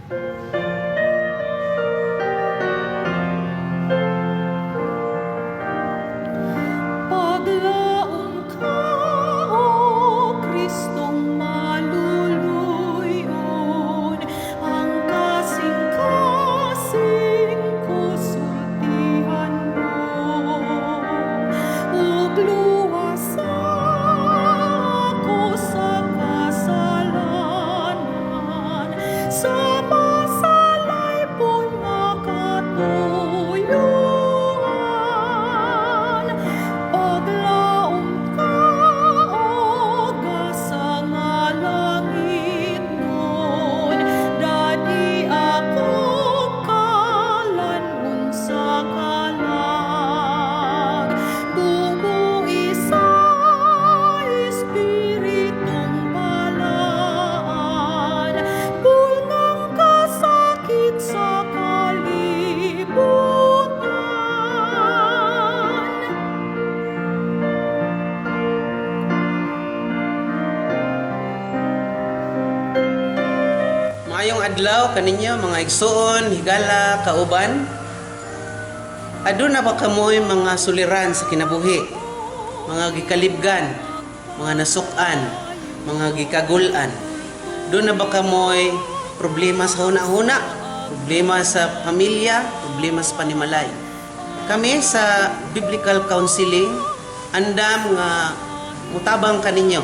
Paglaong ka, O Kristong maluluyon, ang kasing-kasing kusultihan mo. Ugluwas ako sa kasalanan, sa masalay po'y makatuyuan. Paglaom ka, O gasa nga langit nun, dadi ako kalanun sa kalag. Bumuhi sa Espiritong balaan, pungang kasakit sa kalibutan. Maayong adlaw kaninyo mga igsoon, higala, kauban. Aduna ba kamoy mga suliran sa kinabuhi? Mga gikalibgan, mga nasukan, mga gikagulan. Doon na ba kamoy problema sa huna-huna? Problema sa pamilya, problema sa panimalay. Kami sa Biblical Counseling, andam nga mutabang kaninyo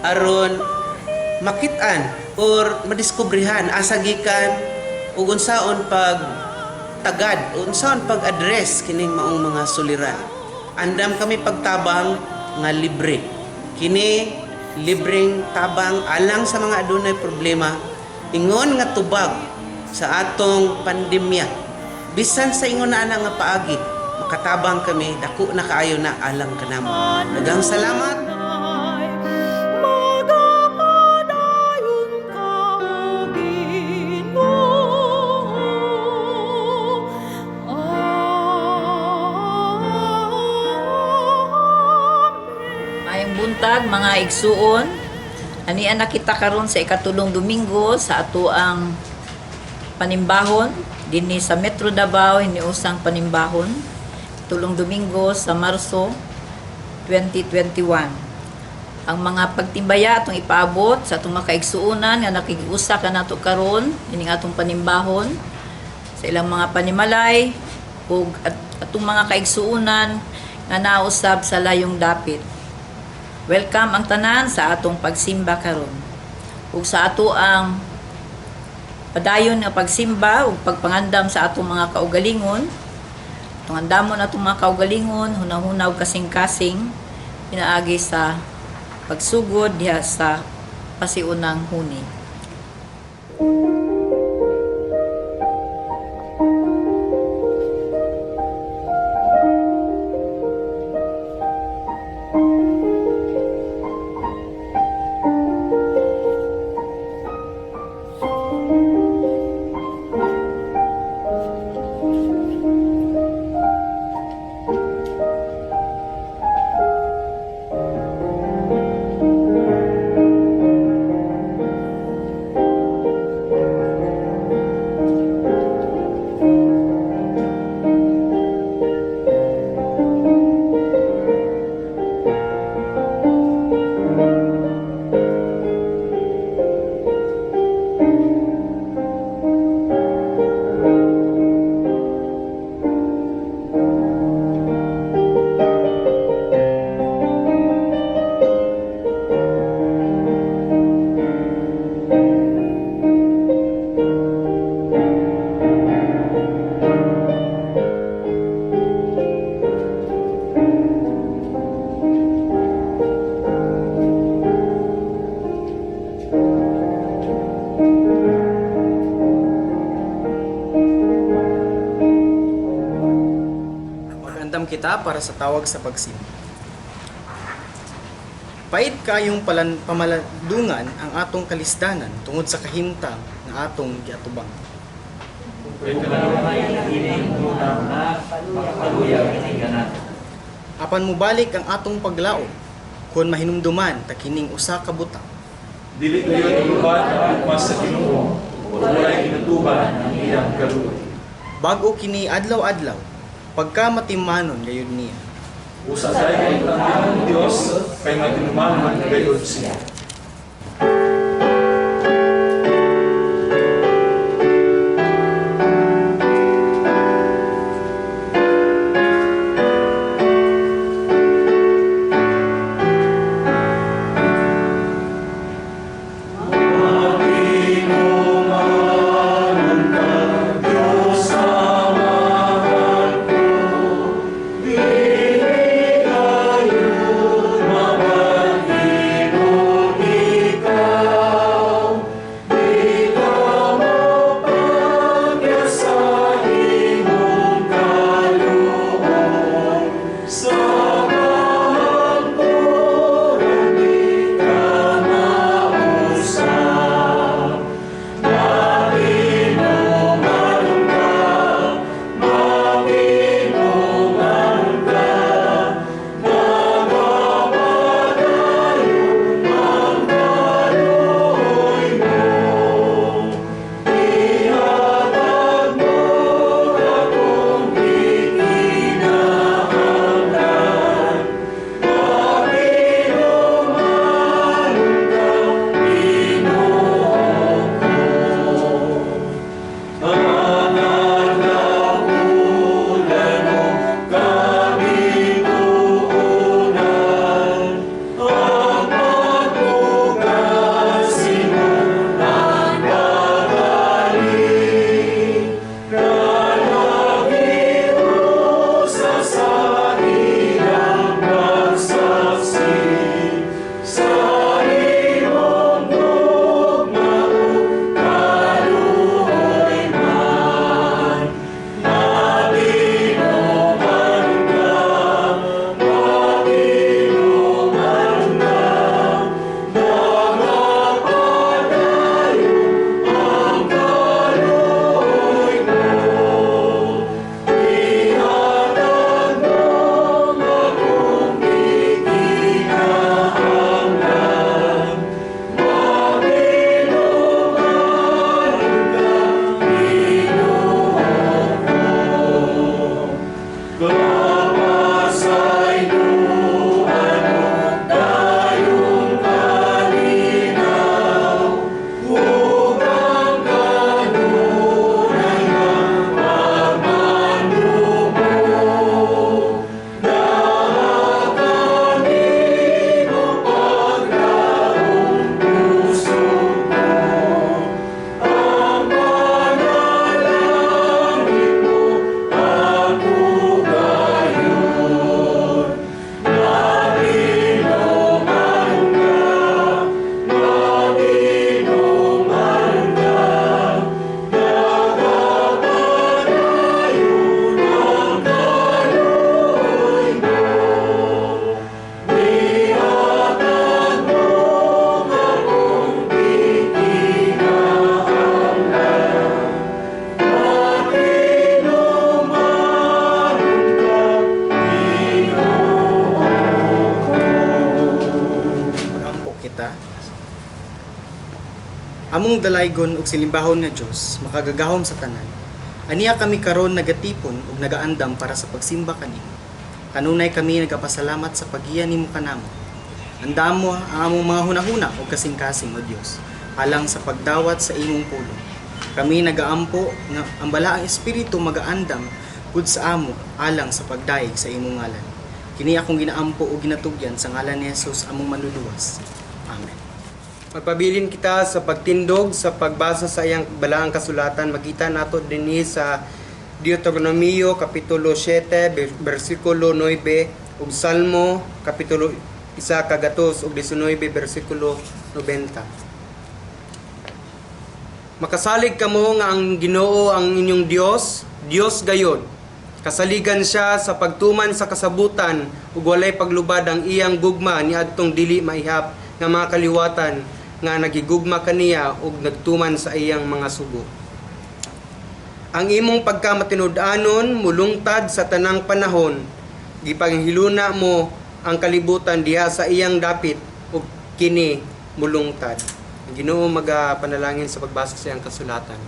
aron makitaan or madiskubrihan asa gikan ug unsaon pag tagad, unsaon pag-address kining maong mga suliran. Andam kami pagtabang nga libre. Kini libreng tabang alang sa mga adunay problema ingon nga tubag sa atong pandemya. Bisan sa ingon na nga paagi, makatabang kami, dako na kaayo na alang kanamo. Daghang salamat. Magapadayon ka, O Ginoo. Amen. Mayong buntag mga igsuon. Anian na kita karon sa ikatulong Domingo sa ato ang panimbahon dinhi sa Metro Davao hiniusang panimbahon. Tulong Domingo sa Marso 2021. Ang mga pagtimbaya atong ipaabot sa atong mga kaigsuonan nga nakikiusa ka nato karon ining atong panimbahon sa ilang mga panimalay ug atong mga kaigsuonan nga nausab sa layong dapit. Welcome ang tanan sa atong pagsimba karon. Ug sa ato ang padayon nga pagsimba ug pagpangandam sa atong mga kaugalingon. Itong andamon atong mga kaugalingon, hunahuna ug kasing-kasing pinaagi sa pagsugod diha sa pasiunang huni. Magandam kita para sa tawag sa pagsimba. Pait kayong pamaladungan ang atong kalisdanan tungod sa kahimtang na atong giatubang. Apan mubalik ang atong paglaom kung mahinumduman ta kining usa ka butang. Dili kayo tuluban ang mas sa Ginoo tuban ang iyang kaluoy. Bago kini adlaw-adlaw, pagka matimanon gayud niya. Usa say kay ang Ginoo Dios kay matinuman gayud siya. Among dalaygon ug silimbahon nga Dios makagagahom sa tanan. Aniya kami karon nagatipon ug nagaandam para sa pagsimba kanimo. Kanunay kami nagapasalamat sa paggiya nimo kanamo. Andam mo ang among mga hunahuna ug kasing-kasing o Dios alang sa pagdawat sa imong pulong. Kami nagaampo nga ang balaang espiritu magaandam pud sa amo alang sa pagdaig sa imong ngalan. Kini akong ginaampo ug ginatugyan sa ngalan ni Jesus among manluluwas. Amen. Magpabilin kita sa pagtindog sa pagbasa sa iyang balaang kasulatan. Makita nato dinhi sa Deuteronomio kapitulo 7 bersikulo 9 ug Salmo kapitulo 1 kagatos ug 19 bersikulo 90. Makasalig kamo nga ang Ginoo ang inyong Dios, Dios gayod. Kasaligan siya sa pagtuman sa kasabutan ug walay paglubad ang iyang gugma niadtong dili maihap nga mga kaliwatan nga nagigugma kaniya ug nagtuman sa iyang mga sugo. Ang imong pagkamatinud-anon mulungtad sa tanang panahon, gipanghiluna mo ang kalibutan diha sa iyang dapit ug kini mulungtad. Ang Ginoo magapanalangin sa pagbasa sa iyang kasulatan.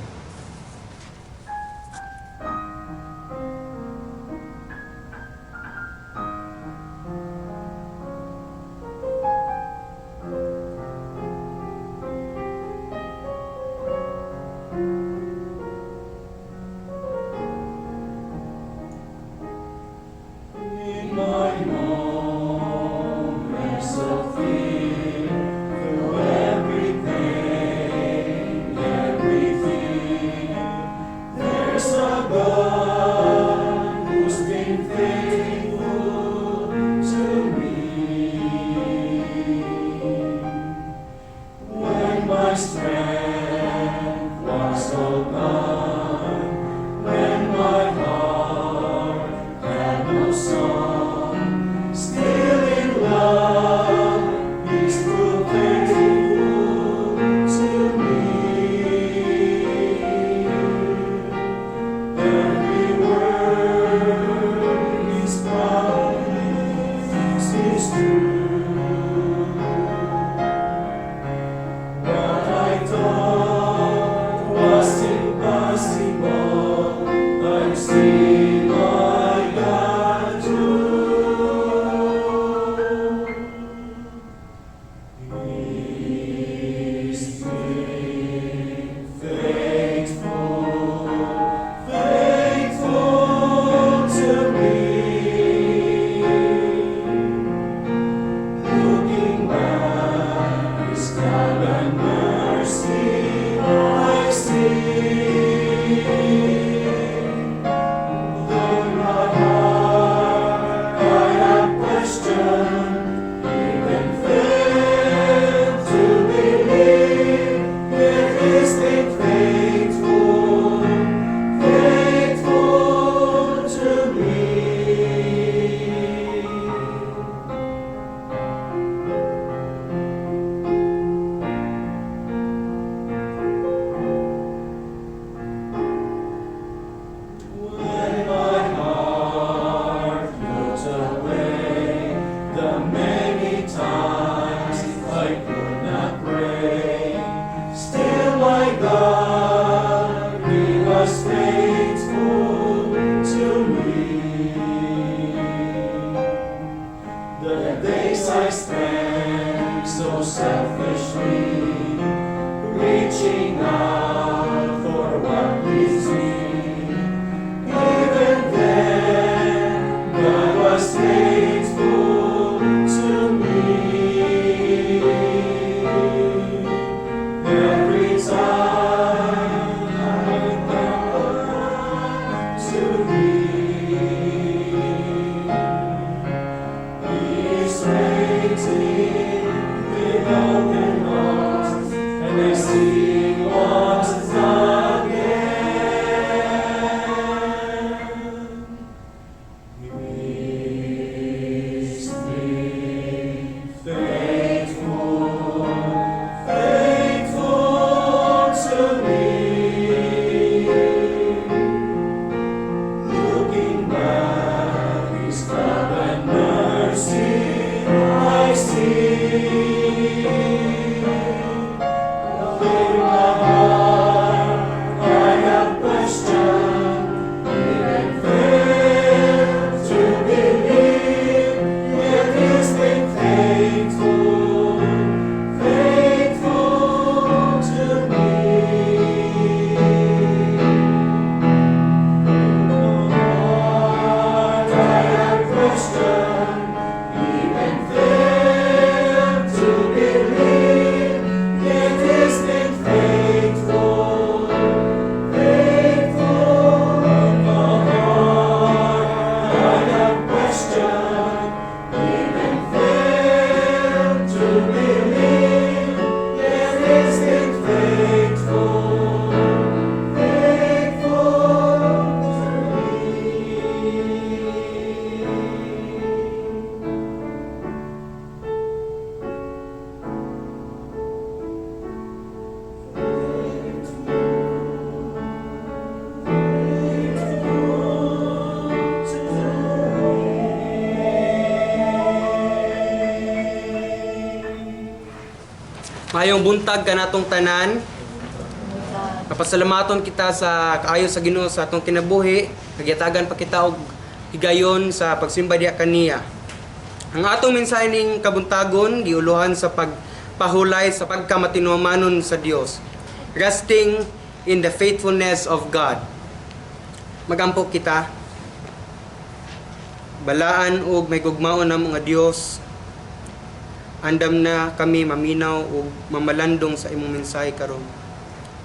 Mayong buntag kanatong tanan. Kapasalamaton kita sa kaayo sa Ginoo sa atong kinabuhi. Nagyatagan pa kita og higayon sa pagsimba diha kaniya. Ang atong mensahe ning kabuntagon giuluhan sa pagpahulay sa pagkamatinumanon sa Dios. Resting in the faithfulness of God. Magampo kita. Balaan og may gugmaon ang mga Dios. Andam na kami maminaw o mamalandong sa imong mensahe karon.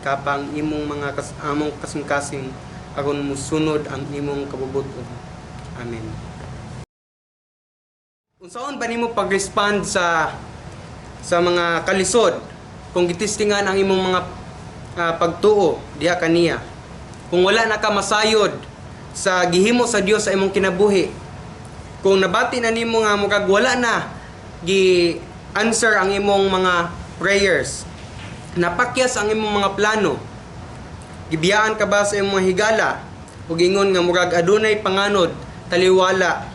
Kapang imong mga among kasing-kasing aron musunod ang imong kabubuton. Amen. Unsaon ba nimo pag-respond sa mga kalisod kung gitistingan ang imong mga pagtuo diha kaniya. Kung wala na ka masayod sa gihimo sa Dios sa imong kinabuhi, kung nabati na nimo nga murag wala na gi answer ang imong mga prayers, napakyas ang imong mga plano, gibiyaan ka ba sa imong mga higala ug ingon nga murag adunay panganod taliwala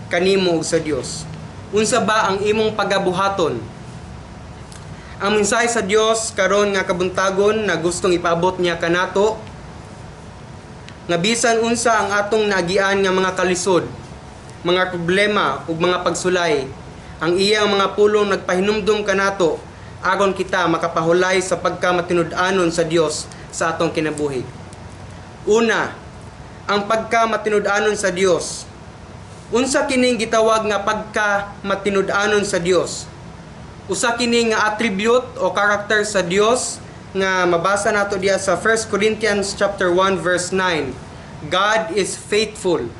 kanimo ug sa Dios, unsa ba ang imong pagabuhaton? Ang mensahe sa Dios karon nga kabuntagon na gustong ipaabot niya kanato nga bisan unsa ang atong naagian nga mga kalisod, mga problema ug mga pagsulay, ang iyang mga pulong nagpahinumdum kanato aron kita makapahulay sa pagkamatinud-anon sa Dios sa atong kinabuhi. Una, ang pagkamatinud-anon sa Dios. Unsa kining gitawag nga pagkamatinud-anon sa Dios? Usa kini nga attribute o character sa Dios nga mabasa nato diya sa 1 Corinthians chapter 1 verse 9. God is faithful,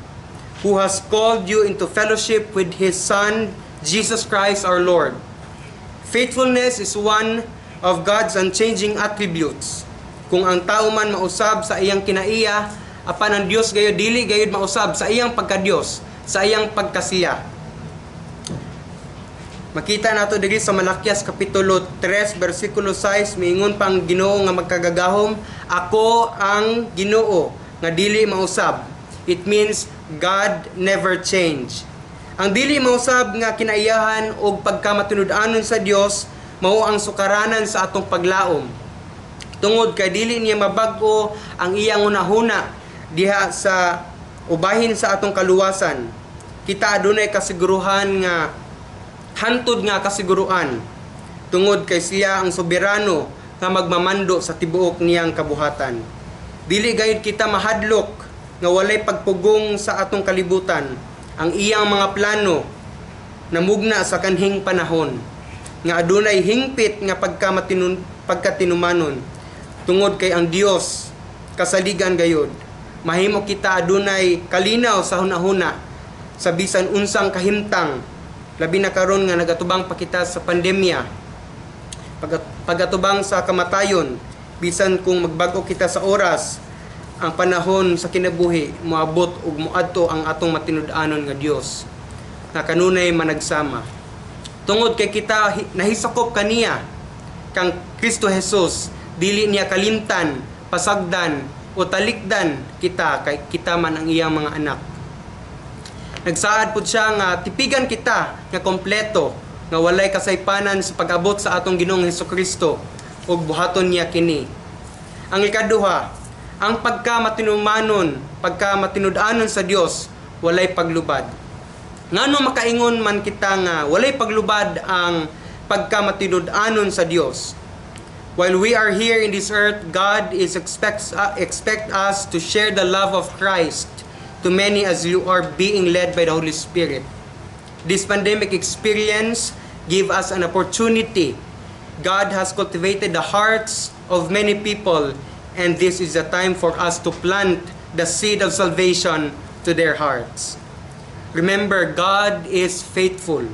who has called you into fellowship with His Son, Jesus Christ our Lord. Faithfulness is one of God's unchanging attributes. Kung ang tao man mausab sa iyang kinaiya, apan ang Dios gayud dili gayud mausab sa iyang pagka-Dios, sa iyang pagkasiya. Makita nato diri sa Malakias kapitulo 3 bersikulo 6, miingon pang Ginoo nga magkagagahom, ako ang Ginoo nga dili mausab. It means God never change. Ang dili mausab nga kinaiyahan og pagkamatinud-anon sa Dios mao ang sukaranan sa atong paglaom. Tungod kay dili niya mabag-o ang iyang hunahuna diha sa ubahin sa atong kaluwasan. Kita adunay kasiguruhan nga hantod nga kasiguruan tungod kay siya ang soberano nga magmamando sa tibuok niyang kabuhatan. Dili gayud kita mahadlok nga walay pagpugong sa atong kalibutan. Ang iyang mga plano namugna sa kanhing panahon nga adunay hingpit nga pagkatinumanon tungod kay ang Dios kasaligan gayud. Mahimo kita adunay kalinaw sa hunahuna sa bisan unsang kahimtang. Labi na karon nga nagatubang pa kita sa pandemya, pagatubang sa kamatayon, bisan kung magbago kita sa oras, ang panahon sa kinabuhi moabot ug moadto ang atong matinud-anon nga Dios nga kanunay managsama. Tungod kay kita nahisakop kaniya kang Kristo Jesus, dili niya kalimtan, pasagdan o talikdan kita kay kita man ang iyang mga anak. Nagsaad pud siya nga tipigan kita nga kompleto nga walay kasaypanan sa pag-abot sa atong Ginoong Hesukristo ug buhaton niya kini. Ang ikaduha, ang pagkamatinud-anon sa Dios walay paglubad. Ngano makaingon man kita nga walay paglubad ang pagkamatinud-anon sa Dios? While we are here in this earth, God expect us to share the love of Christ to many as you are being led by the Holy Spirit. This pandemic experience give us an opportunity. God has cultivated the hearts of many people, and this is a time for us to plant the seed of salvation to their hearts. Remember, God is faithful.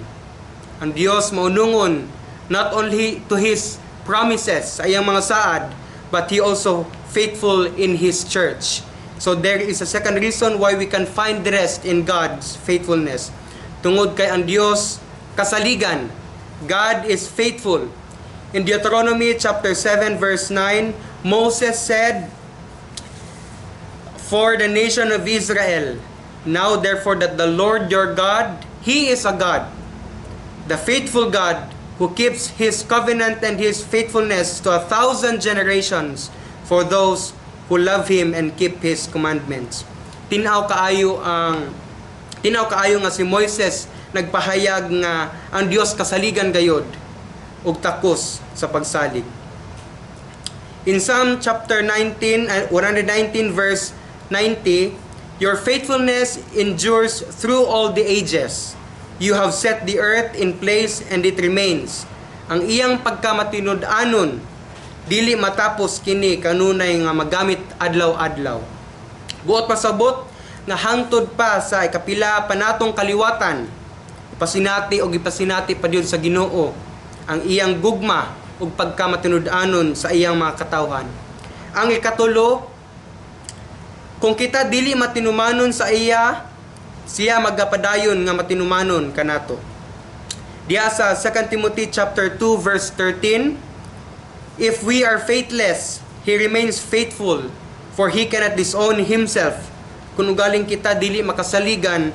Ang Diyos maunungon not only to His promises sa iyang mga saad, but He also faithful in His church. So there is a second reason why we can find rest in God's faithfulness. Tungod kay ang Dios kasaligan. God is faithful. In Deuteronomy chapter 7 verse 9, Moses said, "For the nation of Israel, now therefore that the Lord your God, He is a God, the faithful God, who keeps His covenant and His faithfulness to 1,000 generations for those who love Him and keep His commandments." Tinaw kaayo nga si Moises nagpahayag nga ang Dios kasaligan gayod ug takos sa pagsalig. In Psalm chapter 119 verse 90, "Your faithfulness endures through all the ages. You have set the earth in place and it remains." Ang iyang pagkamatinud-anon dili matapos kini kanunay nga magamit adlaw-adlaw. Buot pasabot nga hangtod pa sa ikapila pa natong kaliwatan, ipasinati pa diyon sa Ginoo ang iyang gugma ug pagkamatinud-anon sa iyang mga katawhan. Ang ikatulo, kung kita dili matinumanon sa iya, siya magapadayon nga matinumanon kanato. Diya sa 2 Timothy chapter 2 verse 13, if we are faithless, he remains faithful, for he cannot disown himself. Kung ugaling kita dili makasaligan,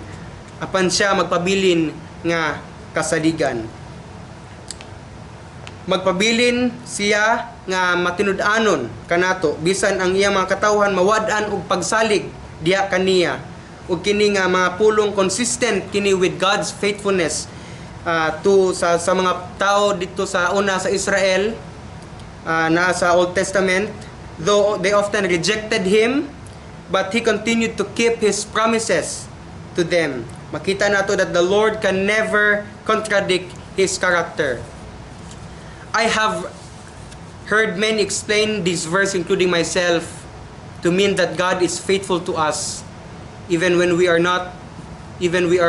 apan siya magpabilin nga kasaligan. Magpabilin siya nga matinud-anon kanato bisan ang iyang mga katawhan mawad-an og pagsalig diha kaniya, ug kini nga mga pulong consistent kini with God's faithfulness sa mga tao dito sa una sa Israel, na sa Old Testament. Though they often rejected him, but he continued to keep his promises to them. Makita nato that the Lord can never contradict his character. I have heard many explain this verse, including myself, to mean that God is faithful to us even when we are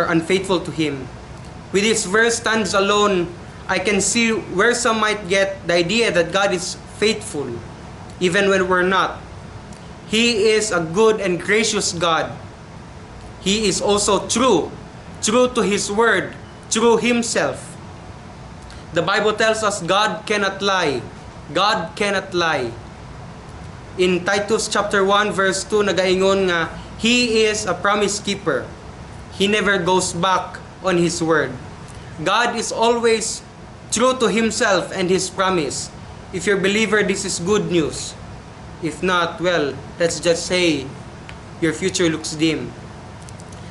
unfaithful to him. With this verse stands alone, I can see where some might get the idea that God is faithful even when we're not. He is a good and gracious God. He is also true to his word, true himself. The Bible tells us God cannot lie. God cannot lie. In Titus chapter 1 verse 2 nagaingon nga he is a promise keeper. He never goes back on his word. God is always true to himself and his promise. If you're a believer, this is good news. If not, well, let's just say your future looks dim.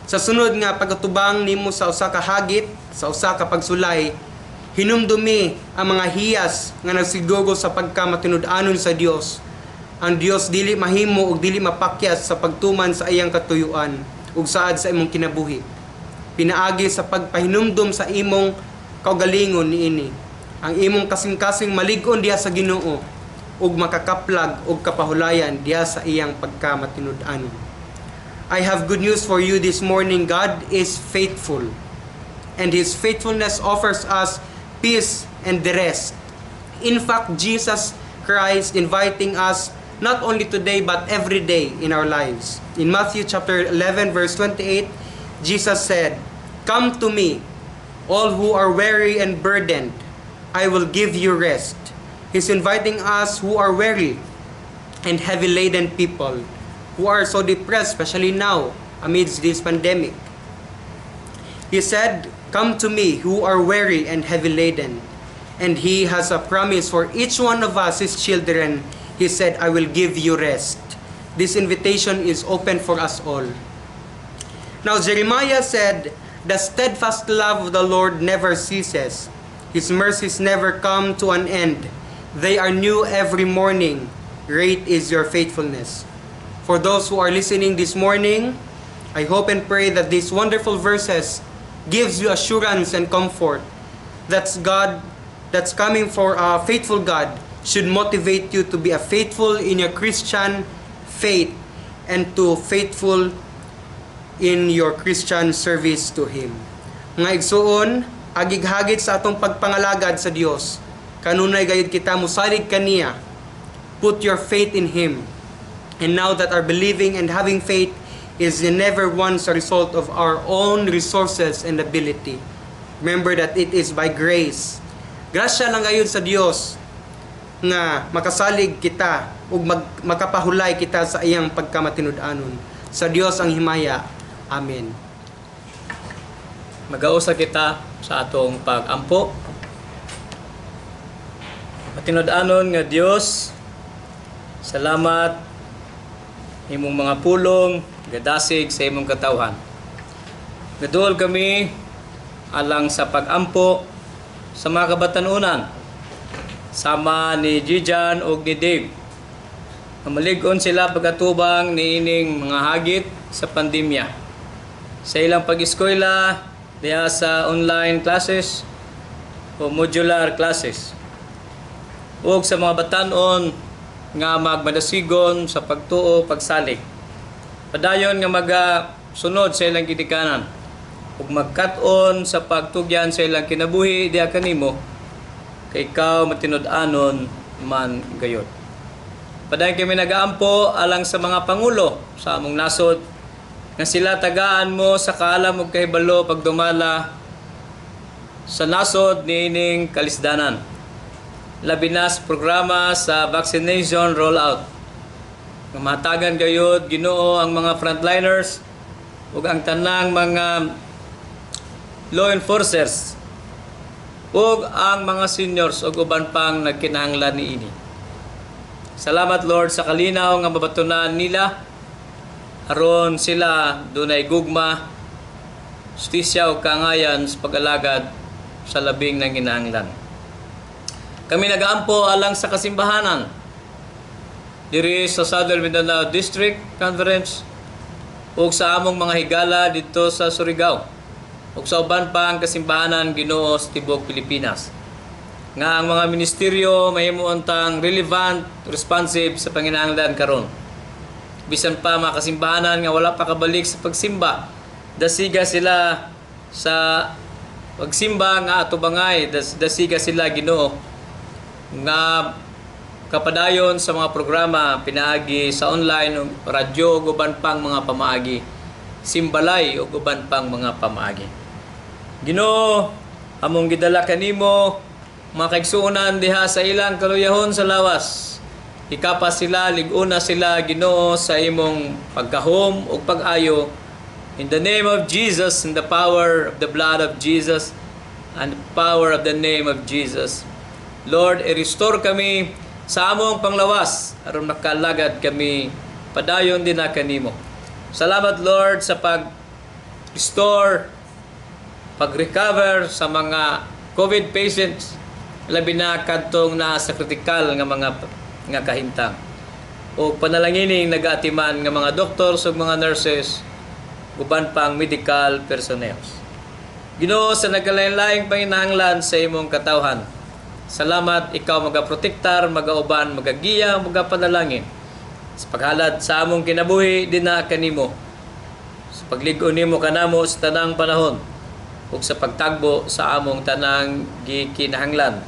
Sa sunod nga pagkatubang nimo sa usa ka hagit, sa usa ka pagsulay, hinumdumi ang mga hiyas nga nagsigugol sa pagkamatinud-anon sa Dios. Ang Dios dili mahimo ug dili mapakyas sa pagtuman sa iyang katuyuan ug saad sa imong kinabuhi. Pinaagi sa pagpahinumdom sa imong kaugalingon niini. Ang imong kasing-kasing malig-on diha sa Ginoo ug makakaplag ug kapahulayan diha sa iyang pagkamatinud-anon. I have good news for you this morning. God is faithful, and his faithfulness offers us peace and the rest. In fact, Jesus Christ inviting us not only today but every day in our lives. In Matthew chapter 11 verse 28, Jesus said, "Come to me, all who are weary and burdened, I will give you rest." He's inviting us who are weary and heavy laden people, who are so depressed, especially now amidst this pandemic. He said, "Come to me who are weary and heavy laden." And he has a promise for each one of us, his children. He said, "I will give you rest." This invitation is open for us all. Now Jeremiah said, "The steadfast love of the Lord never ceases. His mercies never come to an end. They are new every morning. Great is your faithfulness." For those who are listening this morning, I hope and pray that these wonderful verses gives you assurance and comfort that's coming for a faithful God should motivate you to be a faithful in your Christian faith and to faithful in your Christian service to Him. Mga igsuon, agighagit sa atong pagpangalagad sa Dios, kanunay gayud kita musalig kaniya. Put your faith in Him. And now that our believing and having faith is never once a result of our own resources and ability. Remember that it is by grace. Grasya lang gayud sa Dios nga makasalig kita ug makapahulay kita sa iyang pagkamatinud-anon. Sa Dios ang himaya. Amen. Magausa kita sa atong pag-ampo. Matinud-anon nga Dios, salamat imong mga pulong gadasig sa imong katawhan. Gaduol kami alang sa pag-ampo sa mga kabatanunan sama ni Gijan o ni Dave. Malig-on sila pagkatubang ni ining mga hagit sa pandemya. Sa ilang pag-eskwela diha sa online classes o modular classes. Ug sa mga batanon nga magmadasigon sa pagtuo pagsalig. Padayon nga magasunod sa ilang gidikanan ug magkat-on sa pagtugyan sa ilang kinabuhi diha kanimo kay ikaw matinud-anon man gayod. Paday kami nagaampo alang sa mga pangulo sa among nasod nga sila tagaan mo sa kaalam ug kahibalo pagdumala sa nasod niining kalisdanan. Labi na sa programa sa vaccination rollout. Matagan gayud Ginoo ang mga frontliners ug ang tanang mga law enforcers ug ang mga seniors ug uban pang nagkinahanglan niini. Salamat Lord sa kalinaw nga mabatunan nila aron sila dunay gugma, justisya ug kaangayan sa pag-alagad sa labing nanginahanglan. Kami nagaampo alang sa kasimbahanan diri sa Southern Mindanao District Conference ug sa among mga higala dito sa Surigao ug sa uban pa ang kasimbahanan Ginoo sa tibuok Pilipinas nga ang mga ministeryo mahimong tang relevant, responsive sa panginahanglan karon. Bisan pa mga kasimbahanan nga wala pa kabalik sa pagsimba, dasiga sila sa pagsimba nga ato bangay, dasiga sila Ginoo nga kapadayon sa mga programa pinaagi sa online ug radyo ug uban pang mga pamaagi, simbalay ug uban pang mga pamaagi. Ginoo, among gidala kanimo mga kaigsuonan diha sa ilang kaluyahon sa lawas. Ikapas sila, liguna sila Ginoo sa imong pagkahom ug pag-ayo. In the name of Jesus, in the power of the blood of Jesus, and the power of the name of Jesus. Lord, i-restore kami sa among panglawas aron makalagad kami padayon din na kanimo. Salamat Lord sa pag-restore, pag-recover sa mga COVID patients, labi na kadtong nasa kritikal nga mga nga kahintang. O panalanginin nagaatiman nga mga doctors ug mga nurses, uban pang medical personnel. Ginoo, sa nagkalain-laing panginahanglan sa imong katawhan, salamat ikaw magaprotektar, magauban, magagiya, magapanalangin sa paghalad sa among kinabuhi dinha kanimo, sa paglig-on nimo kanamo sa tanang panahon ug sa pagtagbo sa among tanang gikinahanglan,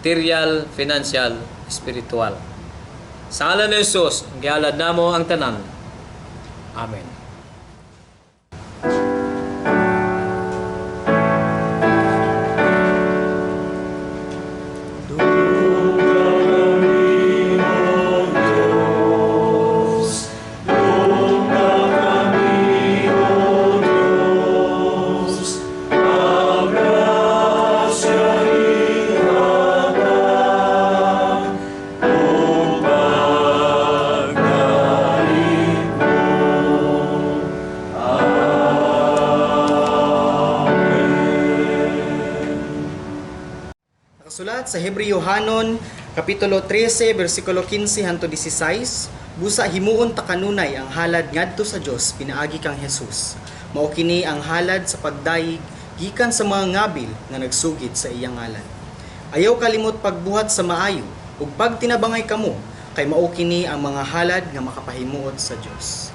material, financial, spiritual. Sa ngalan ni Jesus, gihalad namo ang tanan. Amen. Nakasulat sa Hebreo-hanon, Kapitulo 13, versikulo 15 hanto 16, busa himuon ta kanunay ang halad ngadto sa Dios pinaagi kang Jesus. Mao kini ang halad sa pagdayeg gikan sa mga ngabil nga nagsugid sa iyang ngalan. Ayaw kalimot pagbuhat sa maayo ug pagtinabangay kamo kay mao kini ang mga halad nga makapahimuot sa Dios.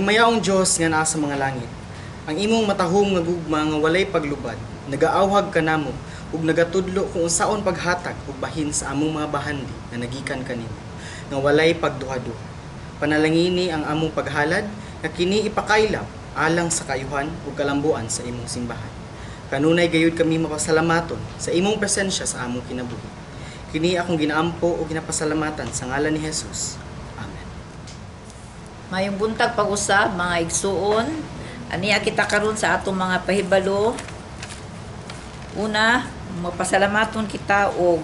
Ginagmayaong Dios nga naa sa mga langit, ang imong matahom nga gugma nga walay paglubad, nagaawhag kanamo ug nagatudlo kung unsaon paghatag ug bahin sa among mga bahandi nga nagikan kanimo, nga walay pagduha-duha. Panalangini ang among paghalad nga kini ipakaylap alang sa kaayuhan ug kalambuan sa imong simbahan. Kanunay gayud kami mapasalamaton sa imong presensya sa among kinabuhi. Kini akong ginaampo o ginapasalamatan sa ngalan ni Jesus. Amen. Mayong buntag pag-usab mga igsuon, aniya kita karon sa atong mga pahibalo. Una, mapasalamaton kita o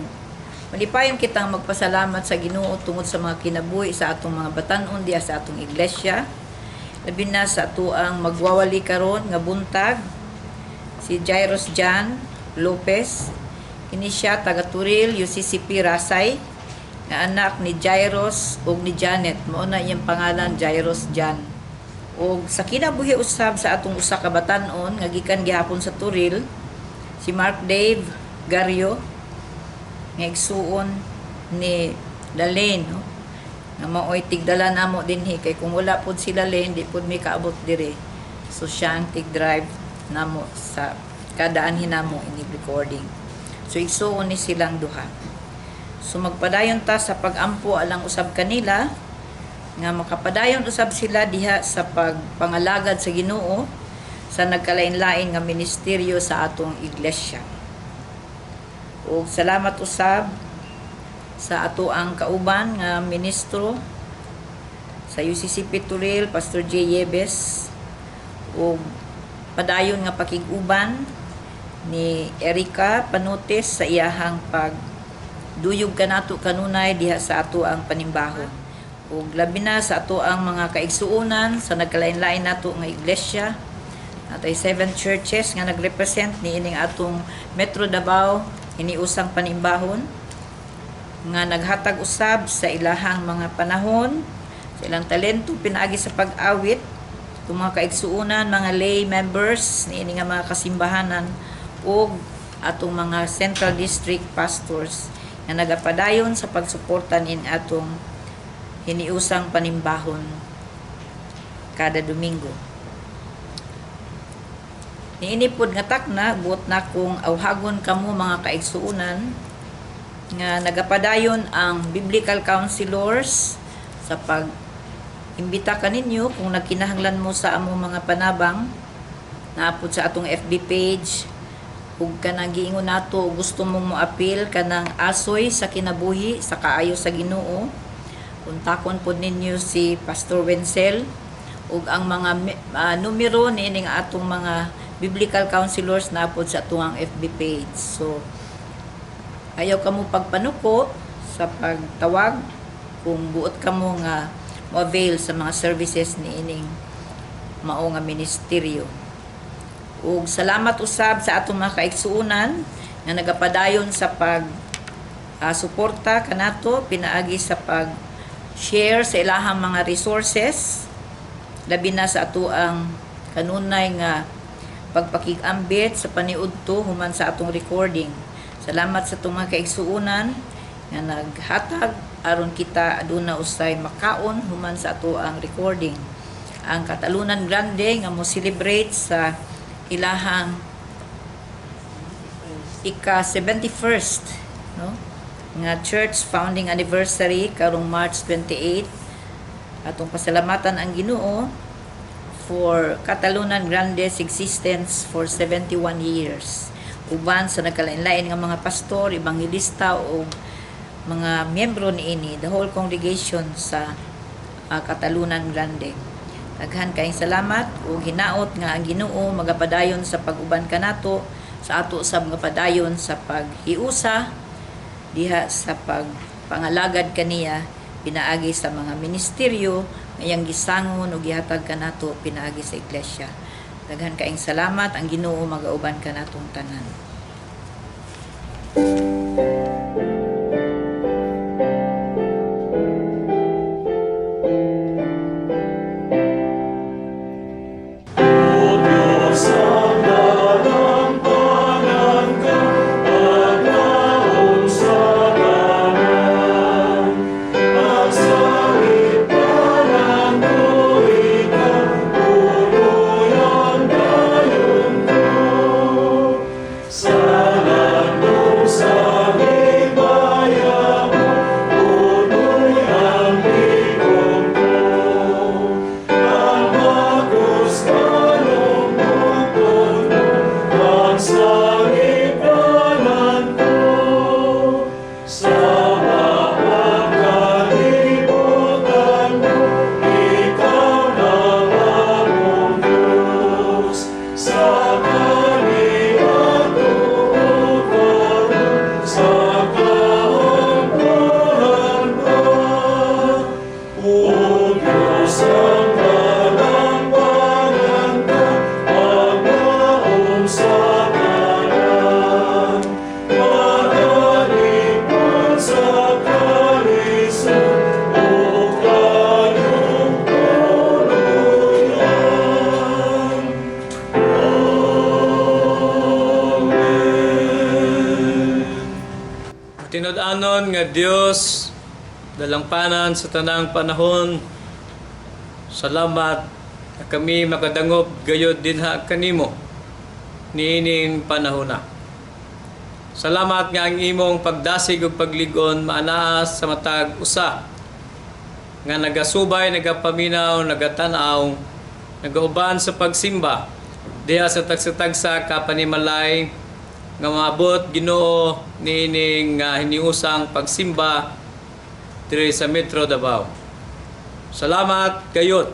malipayon kitang magpasalamat sa Ginoo tungod sa mga kinabuhi sa atong mga batan-on diya sa atong iglesia. Labi na sa atuang magwawali karon nga buntag, si Jairus Jan Lopez. Kini siya taga Turil, UCCP Rasay, nga anak ni Jairus ug ni Janet. Mao na iyang pangalan, Jairus Jan. Ug sa kinabuhi usab sa atong usa ka batan-on nga gikan gihapon sa Turil, si Mark Dave Gario, nga igsuon ni Dalaine, no? Nga mao'y tigdala namo dinhi kay kung wala pud sila Lane, di pud mi kaabot dire. So siya ang tig-drive namo sa kadaan hinamo ini recording. So igsuon ni silang duha. So magpadayon ta sa pagampo alang usab kanila nga makapadayon usab sila diha sa pagpangalagad sa Ginoo sa nagkalain-lain nga ministeryo sa atong iglesia. Ug salamat usab sa ato ang kauban nga ministro sa UCCP Turil, Pastor J. Yebes, ug padayon nga pakig-uban ni Erica Panotes sa iyahang pagduyog kanato kanunay diha sa ato ang panimbahon. Ug labi na sa ato ang mga kaigsuonan sa nagkalain-lain nato nga iglesia. Natay 7 churches nga nagrepresent ni ining atong Metro Davao iniusang panimbahon nga naghatag usab sa ilahang mga panahon, sa ilang talento pinaagi sa pag-awit, itong mga kaigsuonan, mga lay members ni ini nga mga kasimbahanan ug atong mga Central District pastors nga nagapadayon sa pagsuporta nin atong hiniusang panimbahon kada Domingo. Niini pod nga takna buot na kung awhagon kamo mga kaigsuonan nga nagapadayon ang biblical counselors sa pag-imbita kaninyo kung nagkinahanglan mo sa among mga panabang naapod sa atong FB page ug kanang giingon nato gusto mong moapil kanang asoy sa kinabuhi sa kaayo sa Ginoo, kontakon pod ninyo si Pastor Wenzel ug ang mga numero niining atong mga biblical counselors na pod sa tuwang FB page. So, ayaw ka mo pagpanuko sa pagtawag kung buot ka mo nga mo-avail sa mga services ni ining mao nga ministeryo. Ug salamat usab sa atong mga kaigsuonan nga nagapadayon sa pag suporta kanato pinaagi sa pag-share sa ilahang mga resources labi na sa ato ang kanunay nga pagpakig-ambit sa paniudto human sa atong recording. Salamat sa itong mga kaigsuonan nga naghatag aron kita aduna usay makaon human sa ato ang recording. Ang Katalunan Grande nga mo celebrate sa ilahang ika-71st no nga church founding anniversary karong March 28. Atong pasalamatan ang Ginoo for Katalunan Grande's existence for 71 years. Uban sa nagkalain-lain nga mga pastor, ebangelista o mga miyembro niini, the whole congregation sa Katalunan Grande. Daghan kaayong salamat ug hinaot nga ang Ginoo magapadayon sa pag-uban kanato sa ato usab nga padayon sa paghiusa diha sa pagpangalagad kaniya pinaagi sa mga ministeryo ngayang gisangon ug gihatag kanato pinaagi sa iglesia. Daghan kaayong salamat, ang Ginoo magauban kanatong tanan. Tinud-anon nga Dios dalangpanan sa tanang panahon. Salamat na kami makadangop gayud dinha kanimo niining panahona. Salamat nga ang imong pagdasig ug pagligon maanaa sa matag usa nga nagasubay, nagapaminaw, nagatanaw, nagauban sa pagsimba diha sa tagsa-tagsa kapanimalay nga maabot Ginoo niining hiniusang pagsimba diri sa Metro Davao. Salamat gayud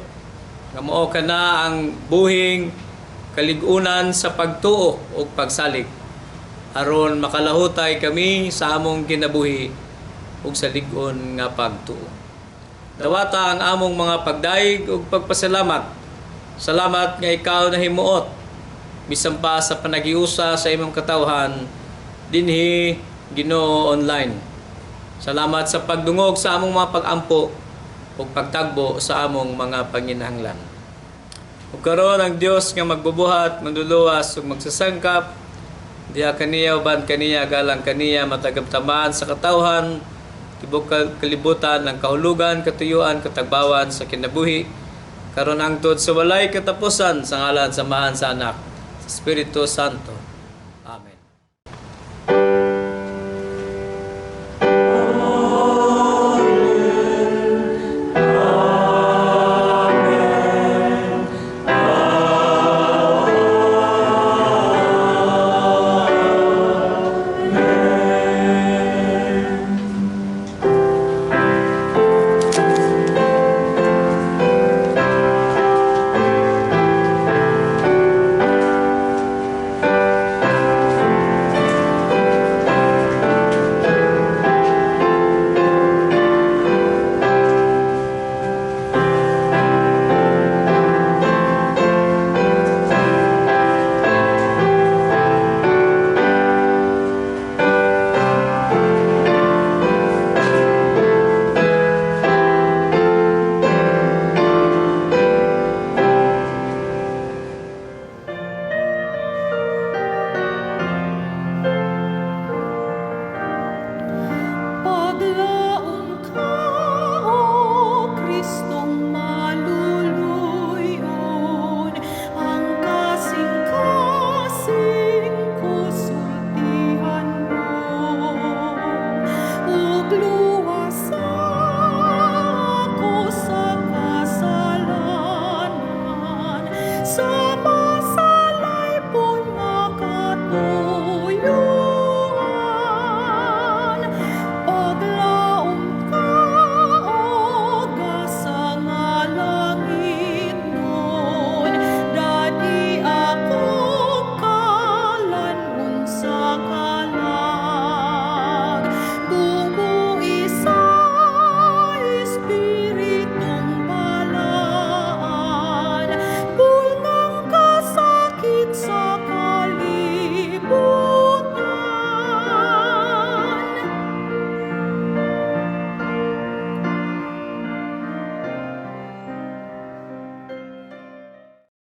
nga mao kana ang buhing kaligunan sa pagtuo ug pagsalig aron makalahutay kami sa among kinabuhi ug sa lig-on nga pagtuo. Dawata ang among mga pagdaig ug pagpasalamat. Salamat nga ikaw nahimuot bisan pa sa panagiusa sa imong katawhan dinhi Ginoo online. Salamat sa pagdungog sa among mga pag-ampo ug pagtagbo sa among mga panginahanglan. Ug karon ang Dios nga magbubuhat, manduluwas ug magsasangkap diha kaniya uban kaniya galang kaniya matagabtaman sa katawhan tibok kalibutan ng kahulugan, katuyuan, katagbawan sa kinabuhi karon hangtod sa walay katapusan sa ngalan samahan sa anak sa Espiritu Santo.